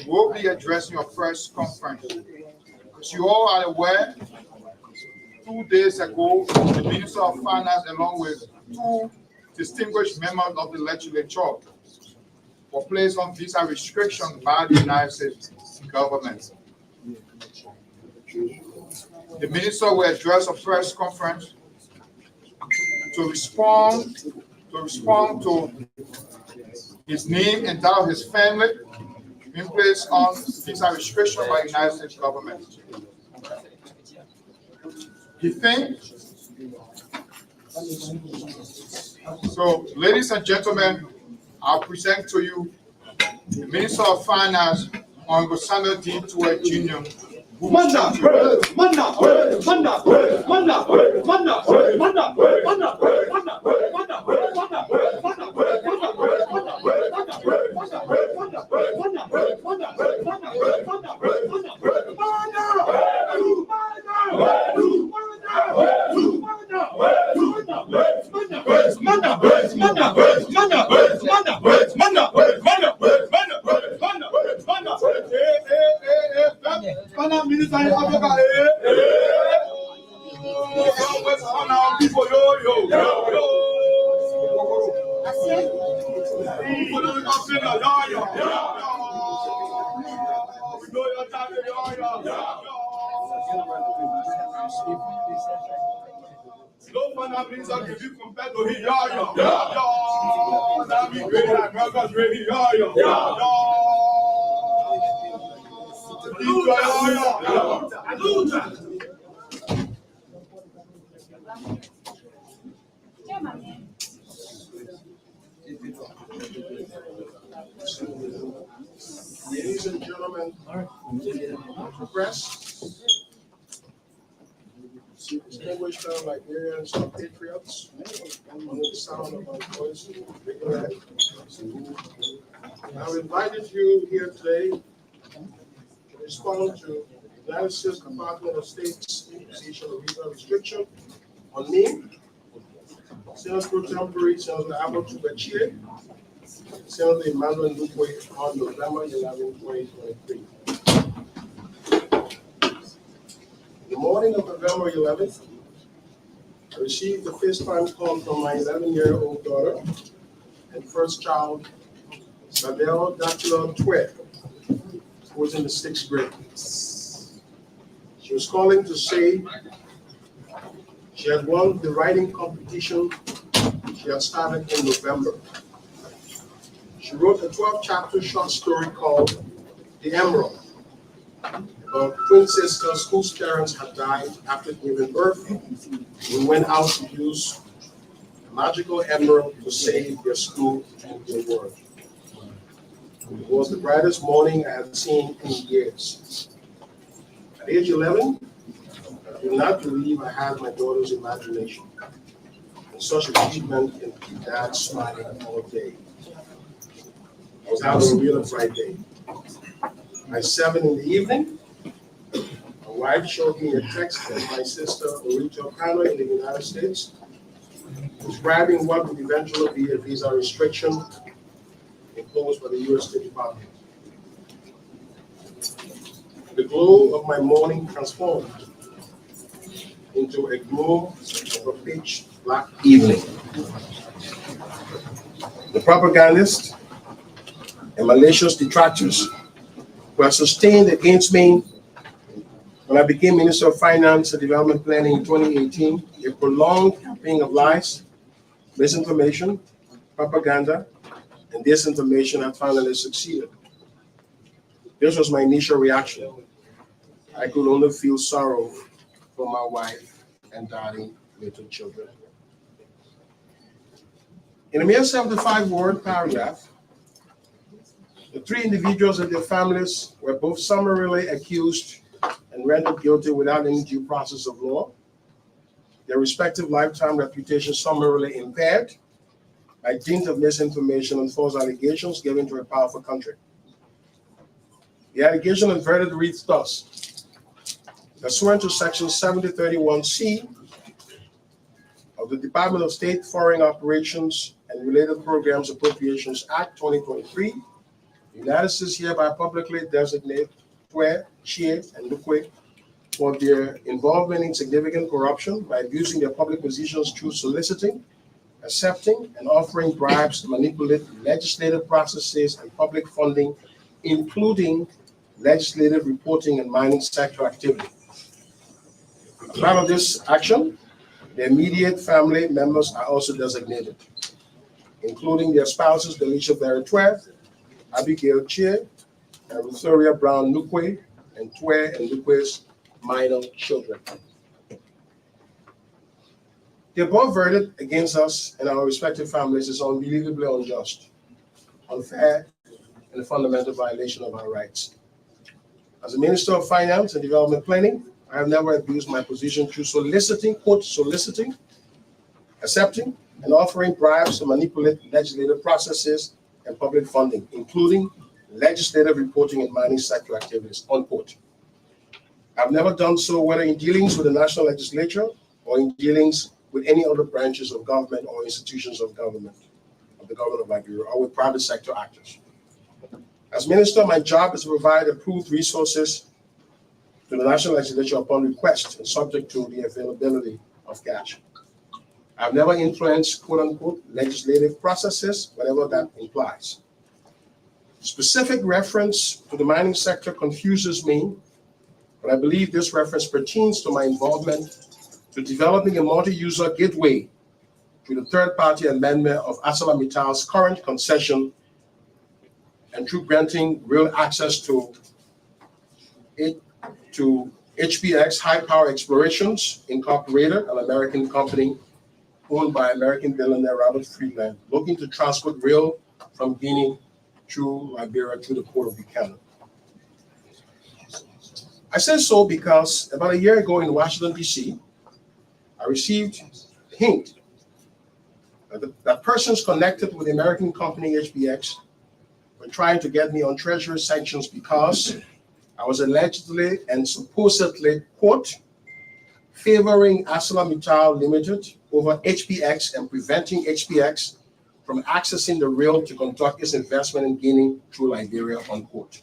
will be addressing your first conference. As you all are aware, 2 days ago, the Minister of Finance, along with 2 distinguished members of the legislature, were placed on visa restriction by the United States government. The minister will address a press conference to respond to his name and that of his family being placed on visa restriction by the United States government. He thinks so, ladies and gentlemen, I'll present to you the Minister of Finance, Honorable Samuel D. Tweah Jr. Ladies and gentlemen, press, distinguished fellow Liberians and patriots, under the sound of my voice, I've invited you here today to respond to the United States Department of State's imposition of visa restriction on me, Senator Pro Tempore, Senator Abel Tweah, Senator Emmanuel Lukwe on November 11, 2023. The morning of November 11th, I received a FaceTime call from my 11-year-old daughter and first child, Sabelle Dr. Tweah, who was in the 6th grade. She was calling to say she had won the writing competition she had started in November. She wrote a 12-chapter short story called The Emerald, about twin sisters whose parents had died after giving birth and went out to use a magical emerald to save their school and the world. It was the brightest morning I had seen in years. At age 11, I do not believe I had my daughter's imagination. And such achievement can keep dad smiling all day. I was having a real bright day. At 7 in the evening, my wife showed me a text that my sister, Orita O'Connor in the United States, describing what would eventually be a visa restriction imposed by the U.S. State Department. The glow of my morning transformed into a glow of a pitch black evening. The propagandists and malicious detractors were sustained against me when I became Minister of Finance and Development Planning in 2018. A prolonged campaign of lies, misinformation, propaganda, and disinformation had finally succeeded. This was my initial reaction. I could only feel sorrow for my wife and darling little children. In a mere 75-word paragraph, the 3 individuals and their families were both summarily accused and rendered guilty without any due process of law. Their respective lifetime reputations summarily impaired by dint of misinformation and false allegations given to a powerful country. The allegation and verdict reads thus: pursuant to Section 7031C of the Department of State Foreign Operations and Related Programs Appropriations Act 2023, The United States hereby publicly designate Tweah, Chia, and Lukwe for their involvement in significant corruption by abusing their public positions through soliciting, accepting, and offering bribes to manipulate legislative processes and public funding, including legislative reporting and mining sector activity. As part of this action, the immediate family members are also designated, including their spouses, Delisha Tweah, Abigail Chia, and Victoria Brown Lukwe, and Tweah and Lukwe's minor children. The above verdict against us and our respective families is unbelievably unjust, unfair, and a fundamental violation of our rights. As a Minister of Finance and Development Planning, I have never abused my position through soliciting, quote, soliciting, accepting, and offering bribes to manipulate legislative processes and public funding, including legislative reporting and mining sector activities, unquote. I've never done so whether in dealings with the national legislature or in dealings with any other branches of government or institutions of government, of the government of Liberia, or with private sector actors. As minister, my job is to provide approved resources to the national legislature upon request and subject to the availability of cash. I've never influenced, quote unquote, legislative processes, whatever that implies. Specific reference to the mining sector confuses me, but I believe this reference pertains to my involvement to developing a multi-user gateway to the third-party amendment of ArcelorMittal's current concession and through granting real access to HPX High Power Explorations Incorporated, an American company owned by American billionaire Robert Friedland, looking to transport rail from Guinea through Liberia to the port of Buchanan. I say so because about a year ago in Washington, D.C., I received a hint that persons connected with the American company HPX were trying to get me on Treasury sanctions because I was allegedly and supposedly, quote, favoring ArcelorMittal Limited over HPX and preventing HPX from accessing the rail to conduct its investment in Guinea through Liberia, unquote.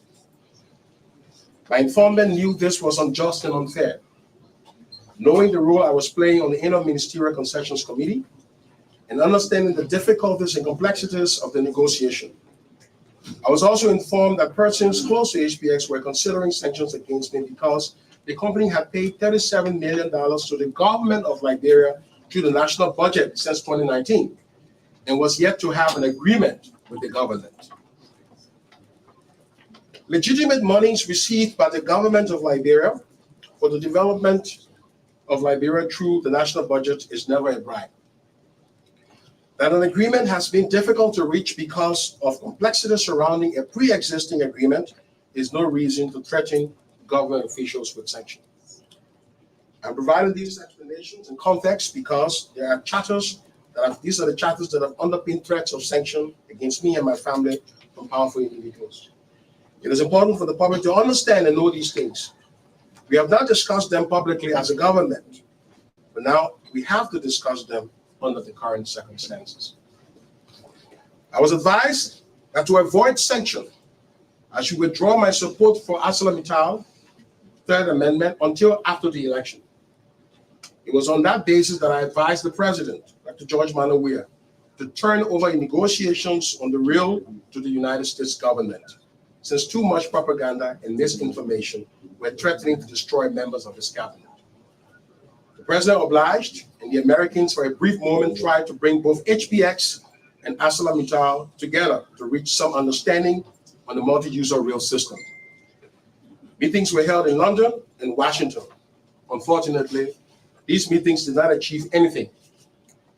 My informant knew this was unjust and unfair. Knowing the role I was playing on the Inter-Ministerial Concessions Committee and understanding the difficulties and complexities of the negotiation, I was also informed that persons close to HPX were considering sanctions against me because the company had paid $37 million to the government of Liberia through the national budget since 2019 and was yet to have an agreement with the government. Legitimate monies received by the government of Liberia for the development of Liberia through the national budget is never a bribe. That an agreement has been difficult to reach because of complexity surrounding a pre-existing agreement is no reason to threaten government officials with sanctions. I'm providing these explanations in context because there are charters these are the charters that have underpinned threats of sanction against me and my family from powerful individuals. It is important for the public to understand and know these things. We have not discussed them publicly as a government, but now we have to discuss them under the current circumstances. I was advised that to avoid sanction, I should withdraw my support for ArcelorMittal Third Amendment until after the election. It was on that basis that I advised the President, Dr. George Weah, to turn over negotiations on the rail to the United States government, since too much propaganda and misinformation were threatening to destroy members of his cabinet. The President obliged, and the Americans for a brief moment tried to bring both HPX and ArcelorMittal together to reach some understanding on the multi-user rail system. Meetings were held in London and Washington. Unfortunately, these meetings did not achieve anything,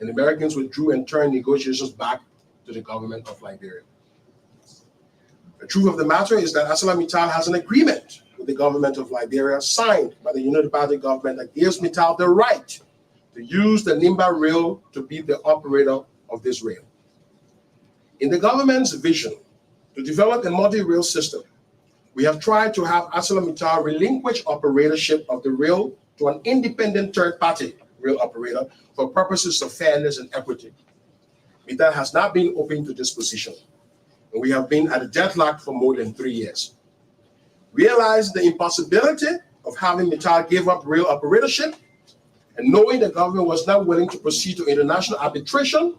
and the Americans withdrew and turned negotiations back to the government of Liberia. The truth of the matter is that ArcelorMittal has an agreement with the government of Liberia signed by the United Party government that gives Mittal the right to use the Nimba rail to be the operator of this rail. In the government's vision to develop a multi-rail system, we have tried to have ArcelorMittal relinquish operatorship of the rail to an independent third-party rail operator for purposes of fairness and equity. Mittal has not been open to this position. and we have been at a deadlock for more than 3 years. Realizing the impossibility of having Mittal give up real operatorship, and knowing the government was not willing to proceed to international arbitration,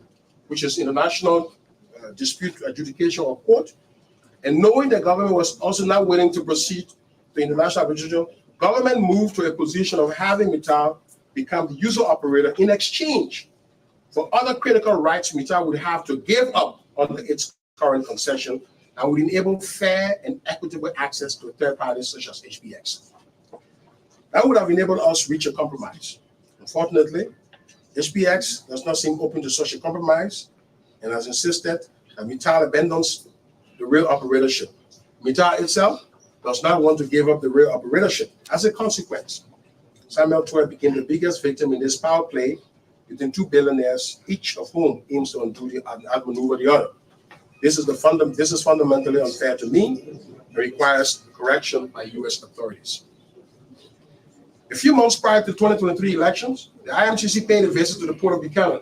which is international dispute adjudication or court, and knowing the government was also not willing to proceed to international arbitration, government moved to a position of having Mittal become the user operator in exchange for other critical rights Mittal would have to give up under its current concession, and would enable fair and equitable access to third parties such as HPX. That would have enabled us to reach a compromise. Unfortunately, HPX does not seem open to such a compromise and has insisted that Mittal abandons the rail operatorship. Mittal itself does not want to give up the rail operatorship. As a consequence, Samuel Tweah became the biggest victim in this power play between two billionaires, each of whom aims to outmaneuver the other. This is fundamentally unfair to me and requires correction by U.S. authorities. A few months prior to the 2023 elections, the IMCC paid a visit to the Port of Buchanan.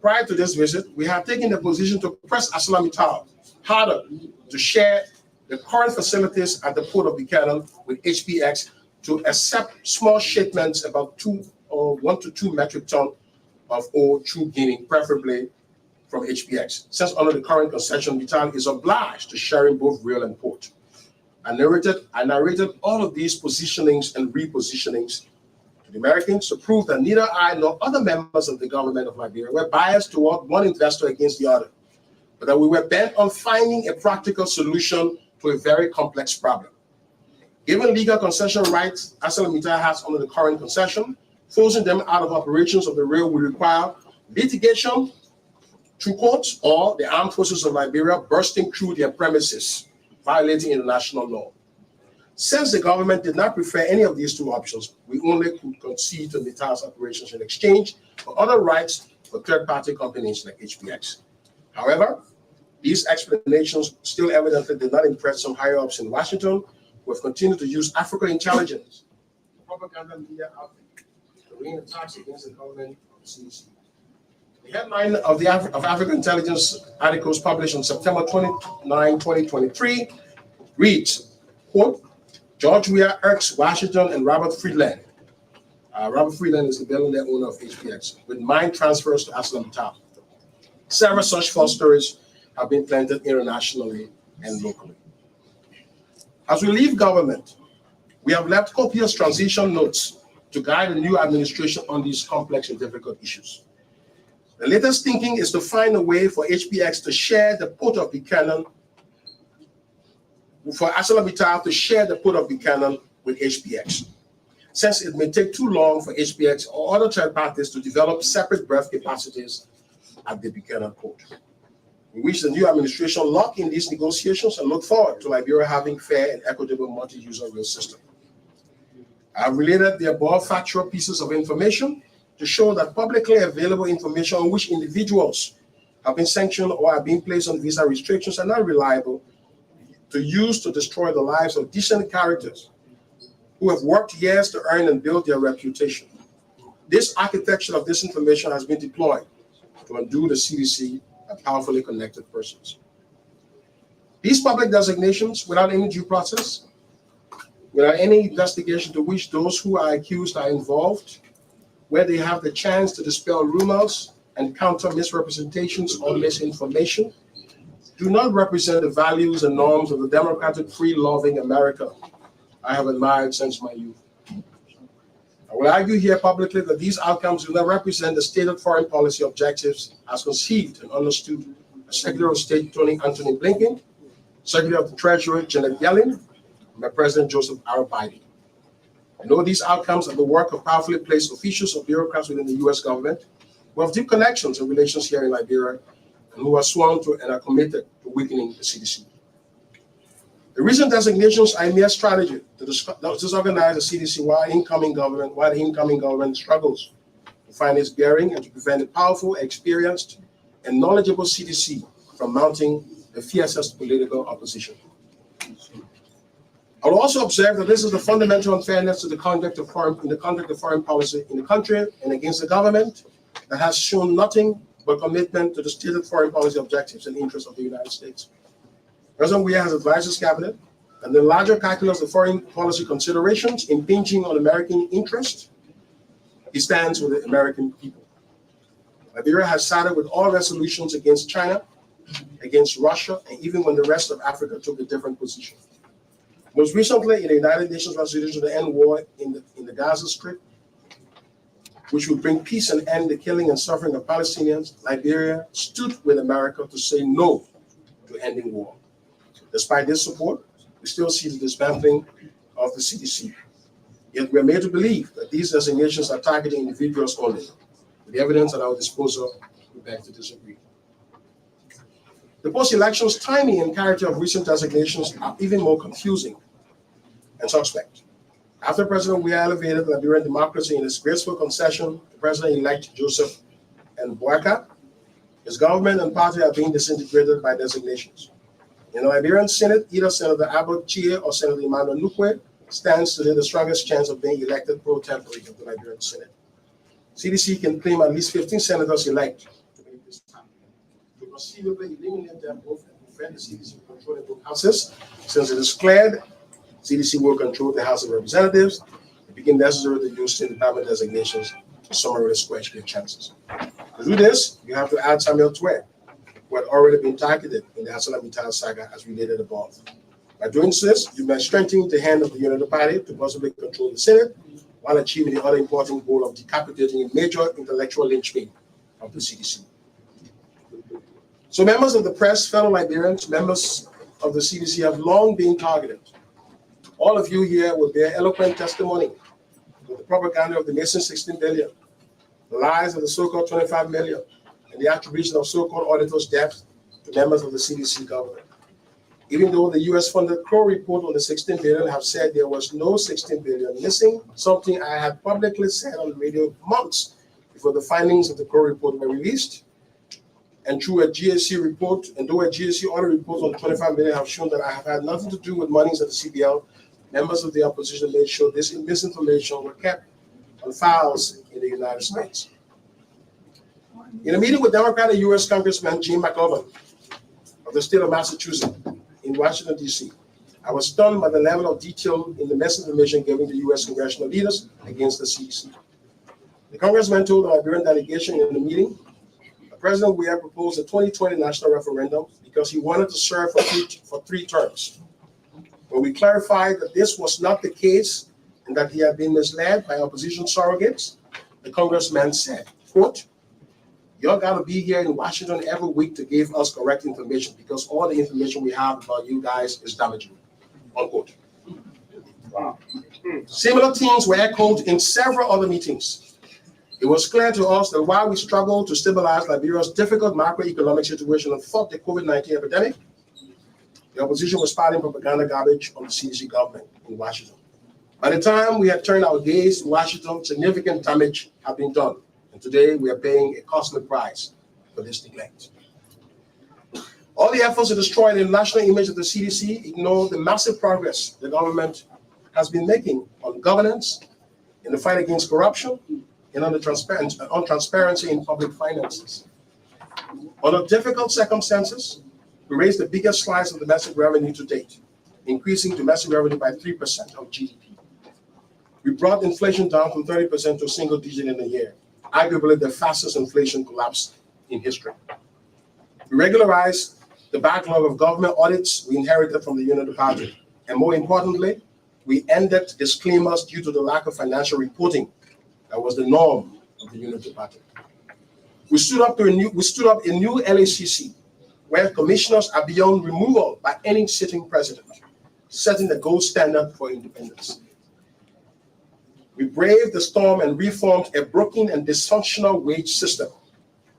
Prior to this visit, we have taken the position to press ArcelorMittal harder to share the current facilities at the Port of Buchanan with HPX to accept small shipments about 1 to 2 metric tons of ore through Guinea, preferably from HPX. Since under the current concession, Mittal is obliged to sharing both rail and port. I narrated all of these positionings and repositionings to the Americans to prove that neither I nor other members of the government of Liberia were biased toward one investor against the other, but that we were bent on finding a practical solution to a very complex problem. Given legal concession rights ArcelorMittal has under the current concession, forcing them out of operations of the rail will require litigation through courts or the armed forces of Liberia bursting through their premises, violating international law. Since the government did not prefer any of these two options, we only could concede to Mittal's operations in exchange for other rights for third-party companies like HPX. However, these explanations still evidently did not impress some higher-ups in Washington, who have continued to use African intelligence, propaganda media outfit, to bring attacks against the government of the CDC. The headline of African intelligence articles published on September 29, 2023 reads, quote, George Weah irks Washington and Robert Friedland. Robert Friedland is the billionaire owner of HPX, with mine transfers to ArcelorMittal. Several such false stories have been planted internationally and locally. As we leave government, we have left copious transition notes to guide the new administration on these complex and difficult issues. The latest thinking is to find a way for HPX to share the Port of Buchanan, for ArcelorMittal to share the Port of Buchanan with HPX, since it may take too long for HPX or other third parties to develop separate berth capacities at the Buchanan port. We wish the new administration lock in these negotiations and look forward to Liberia having fair and equitable multi-user rail system. I have related the above factual pieces of information to show that publicly available information on which individuals have been sanctioned or are being placed on visa restrictions are not reliable to use to destroy the lives of decent characters who have worked years to earn and build their reputation. This architecture of disinformation has been deployed to undo the CDC and powerfully connected persons. These public designations, without any due process, without any investigation to which those who are accused are involved, where they have the chance to dispel rumors and counter misrepresentations or misinformation, do not represent the values and norms of the democratic, free-loving America I have admired since my youth. I will argue here publicly that these outcomes do not represent the stated foreign policy objectives as conceived and understood by Secretary of State Anthony Blinken, Secretary of the Treasury Janet Yellen, and by President Joseph R. Biden. I know these outcomes are the work of powerfully placed officials or bureaucrats within the U.S. government who have deep connections and relations here in Liberia and who are sworn to and are committed to weakening the CDC. The recent designations are a mere strategy to disorganize the CDC while the incoming government struggles to find its bearing and to prevent a powerful, experienced, and knowledgeable CDC from mounting the fiercest political opposition. I will also observe that this is the fundamental unfairness to the conduct of foreign policy in the country and against the government that has shown nothing but commitment to the stated foreign policy objectives and interests of the United States. President Weah has advised his cabinet and the larger calculus of foreign policy considerations impinging on American interest, he stands with the American people. Liberia has sided with all resolutions against China, against Russia, and even when the rest of Africa took a different position. Most recently, in the United Nations resolution to end war in the Gaza Strip, which would bring peace and end the killing and suffering of Palestinians, Liberia stood with America to say no to ending war. Despite this support, we still see the dismantling of the CDC. Yet we are made to believe that these designations are targeting individuals only. With the evidence at our disposal, we beg to disagree. The post-elections timing and character of recent designations are even more confusing and suspect. After President Weah elevated Liberian democracy in his graceful concession to President-elect Joseph and Boakai, his government and party are being disintegrated by designations. In the Liberian Senate, either Senator Abbott Tweah or Senator Emmanuel Nukwe stands today the strongest chance of being elected pro tempore of the Liberian Senate. CDC can claim at least 15 senators elect to make this happen. To conceivably eliminate them both and prevent the CDC from controlling both houses, since it is cleared CDC will control the House of Representatives, it became necessary to use State Department designations to summarily squash their chances. To do this, you have to add Samuel Tweah, who had already been targeted in the ArcelorMittal saga as related above. By doing this, you may strengthen the hand of the Unity Party to possibly control the Senate while achieving the other important goal of decapitating a major intellectual linchpin of the CDC. So members of the press, fellow Liberians, members of the CDC have long been targeted. All of you here will bear eloquent testimony to the propaganda of the missing 16 billion, the lies of the so-called 25 million, and the attribution of so-called auditors' debt to members of the CDC government. Even though the US-funded Crow report on the 16 billion have said there was no 16 billion missing, something I had publicly said on the radio months before the findings of the Crow report were released, and through a GSC report, and though a GSC audit report on the 25 billion have shown that I have had nothing to do with monies at the CBL, members of the opposition made sure this misinformation were kept on files in the United States. In a meeting with Democratic U.S. Congressman Jim McGovern of the state of Massachusetts in Washington, D.C., I was stunned by the level of detail in the misinformation given to U.S. congressional leaders against the CDC. The congressman told the Liberian delegation in the meeting that President Weah proposed a 2020 national referendum because he wanted to serve for three terms. When we clarified that this was not the case and that he had been misled by opposition surrogates, the congressman said, quote, "Y'all got to be here in Washington every week to give us correct information because all the information we have about you guys is damaging," unquote. Wow. Similar themes were echoed in several other meetings. It was clear to us that while we struggled to stabilize Liberia's difficult macroeconomic situation and fought the COVID-19 epidemic, the opposition was spouting propaganda garbage on the CDC government in Washington. By the time we had turned our gaze to Washington, significant damage had been done. And today we are paying a costly price for this neglect. All the efforts to destroy the national image of the CDC ignore the massive progress the government has been making on governance, in the fight against corruption, and on transparency in public finances. Under difficult circumstances, we raised the biggest slice of domestic revenue to date, increasing domestic revenue by 3% of GDP. We brought inflation down from 30% to a single digit in a year, arguably the fastest inflation collapse in history. We regularized the backlog of government audits we inherited from the Unity Party. And more importantly, we ended disclaimers due to the lack of financial reporting that was the norm of the Unity Party. We stood up a new LACC, where commissioners are beyond removal by any sitting president, setting the gold standard for independence. We braved the storm and reformed a broken and dysfunctional wage system,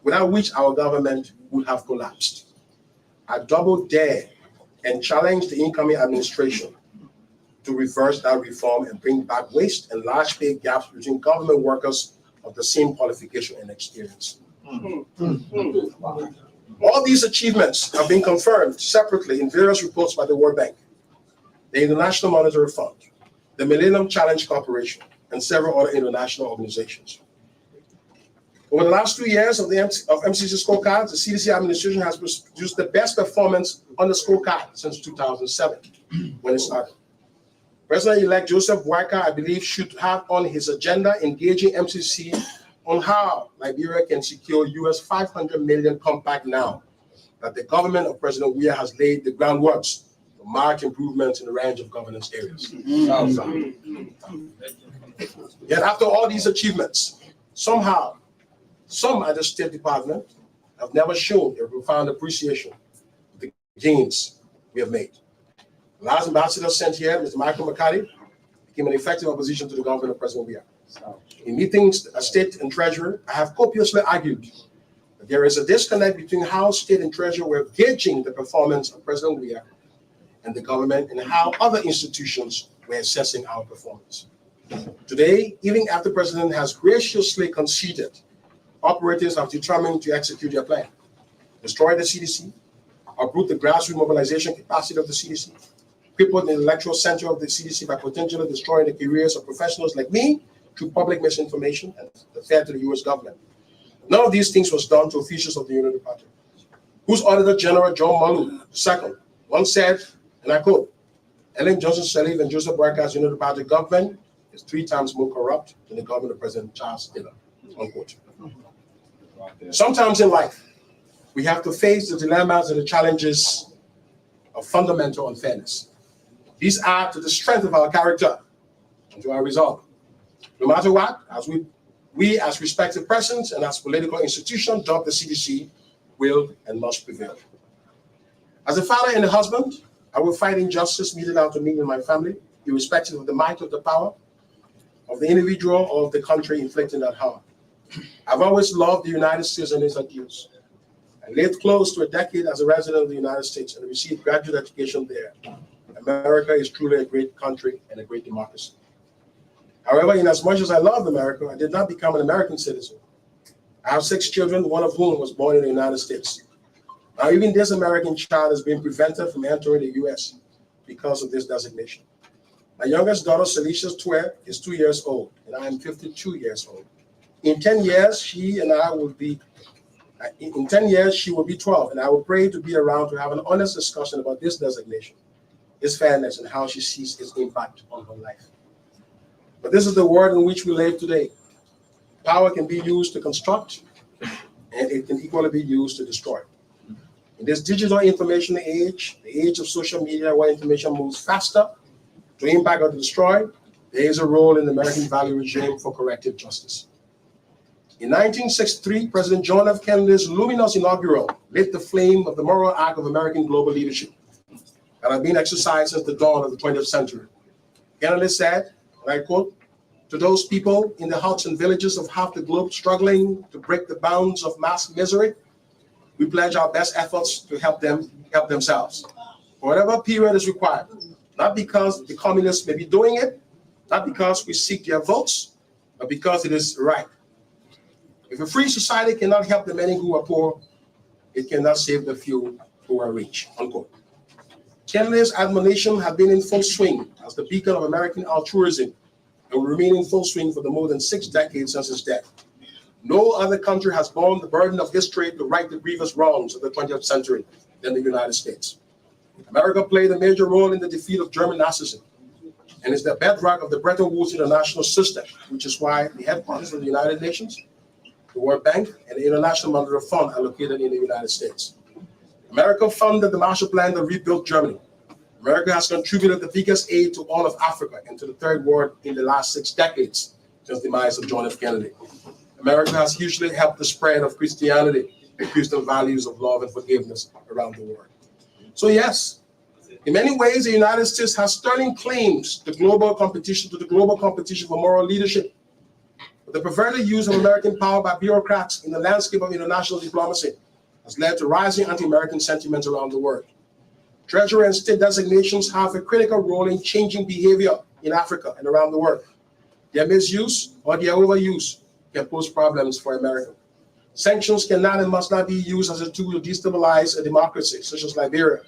without which our government would have collapsed. I double dare and challenge the incoming administration to reverse that reform and bring back waste and large pay gaps between government workers of the same qualification and experience. All these achievements have been confirmed separately in various reports by the World Bank, the International Monetary Fund, the Millennium Challenge Corporation, and several other international organizations. Over the last 2 years of MCC scorecards, the CDC administration has produced the best performance on the scorecard since 2007, when it started. President-elect Joseph Boakai, I believe, should have on his agenda engaging MCC on how Liberia can secure US $500 million compact now that the government of President Tweah has laid the groundworks for marked improvements in a range of governance areas. Yet after all these achievements, somehow, some at the State Department have never shown a profound appreciation of the gains we have made. The last ambassador sent here, Mr. Michael McCarthy, became an effective opposition to the government of President Tweah. In meetings as State and Treasurer, I have copiously argued that there is a disconnect between how State and Treasurer were gauging the performance of President Tweah and the government and how other institutions were assessing our performance. Today, even after the President has graciously conceded, operatives have determined to execute their plan, destroy the CDC, uproot the grassroots mobilization capacity of the CDC, cripple the intellectual center of the CDC by potentially destroying the careers of professionals like me through public misinformation and the threat to the US government. None of these things was done to officials of the Union Department, whose Auditor General John Malu II once said, and I quote, Ellen Johnson Sirleaf and Joseph Boakai's Union Department government is 3 times more corrupt than the government of President Charles Taylor, unquote. Sometimes in life, we have to face the dilemmas and the challenges of fundamental unfairness. These add to the strength of our character and to our resolve. No matter what, as we as respective persons and as political institutions adopt the CDC will and must prevail. As a father and a husband, I will fight injustice meted out to me and my family, irrespective of the might or the power of the individual or of the country inflicting that harm. I've always loved the United States and its ideals. I lived close to a decade as a resident of the United States and received graduate education there. America is truly a great country and a great democracy. However, in as much as I love America, I did not become an American citizen. I have 6 children, one of whom was born in the United States. Now, even this American child has been prevented from entering the US because of this designation. My youngest daughter, Celicia's Tweah, is 2 years old, and I am 52 years old. In 10 years, she will be 12, and I will pray to be around to have an honest discussion about this designation, its fairness, and how she sees its impact on her life. But this is the world in which we live today. Power can be used to construct, and it can equally be used to destroy. In this digital information age, the age of social media where information moves faster to impact or to destroy, there is a role in the American value regime for corrective justice. In 1963, President John F. Kennedy's luminous inaugural lit the flame of the moral arc of American global leadership that had been exercised since the dawn of the 20th century. Kennedy said, and I quote, "To those people in the huts and villages of half the globe struggling to break the bounds of mass misery, we pledge our best efforts to help them help themselves for whatever period is required, not because the communists may be doing it, not because we seek their votes, but because it is right. If a free society cannot help the many who are poor, it cannot save the few who are rich," unquote. Kennedy's admonition had been in full swing as the beacon of American altruism and will remain in full swing for the more than 6 decades since his death. No other country has borne the burden of history to right the grievous wrongs of the 20th century than the United States. America played a major role in the defeat of German Nazism and is the bedrock of the Bretton Woods international system, which is why the headquarters of the United Nations, the World Bank, and the International Monetary Fund are located in the United States. America funded the Marshall Plan that rebuilt Germany. America has contributed the biggest aid to all of Africa and to the Third World in the last 6 decades since the demise of John F. Kennedy. America has hugely helped the spread of Christianity and Christian values of love and forgiveness around the world. So yes, in many ways, the United States has sterling claims to the global competition for moral leadership. But the perverted use of American power by bureaucrats in the landscape of international diplomacy has led to rising anti-American sentiments around the world. Treasury and state designations have a critical role in changing behavior in Africa and around the world. Their misuse or their overuse can pose problems for America. Sanctions cannot and must not be used as a tool to destabilize a democracy such as Liberia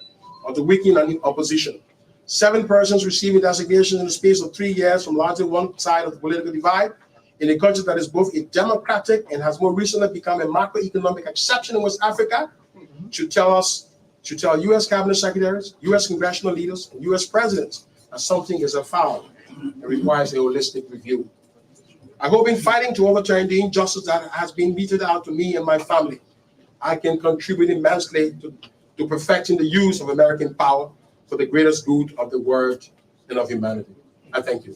or to weaken an opposition. 7 persons receiving designations in the space of 3 years from largely one side of the political divide in a country that is both a democratic and has more recently become a macroeconomic exception in West Africa, should tell U.S. cabinet secretaries, U.S. congressional leaders, and U.S. presidents that something is afoul and requires a holistic review. I hope in fighting to overturn the injustice that has been meted out to me and my family, I can contribute immensely to perfecting the use of American power for the greatest good of the world and of humanity. I thank you.